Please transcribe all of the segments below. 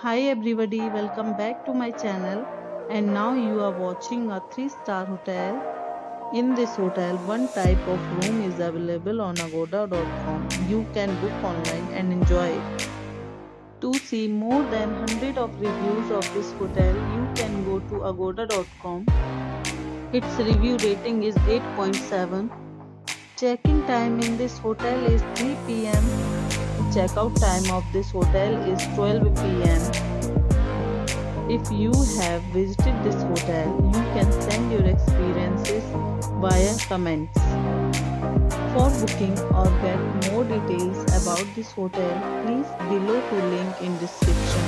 Hi everybody, welcome back to my channel. And now you are watching a 3-star hotel. In this hotel, one type of room is available on agoda.com. You can book online and enjoy it. To see more than 100 of reviews of this hotel, you can go to agoda.com. Its review rating is 8.7. Check-in time in this hotel is 3 p.m. Check-out time of this hotel is 12 p.m. If you have visited this hotel, you can send your experiences via comments. For booking or get more details about this hotel, please below to link in description.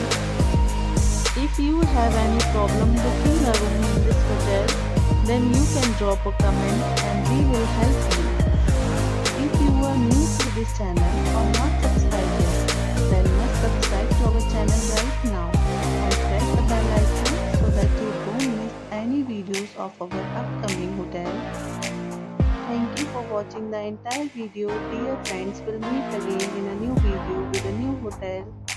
If you have any problem booking a room in this hotel, then you can drop a comment and we will help you. If you are new to this channel or not subscribed yet, then must subscribe to our channel right now and press the bell icon so that you don't miss any videos of our upcoming hotel. Thank you for watching the entire video. Dear friends, we'll meet again in a new video with a new hotel.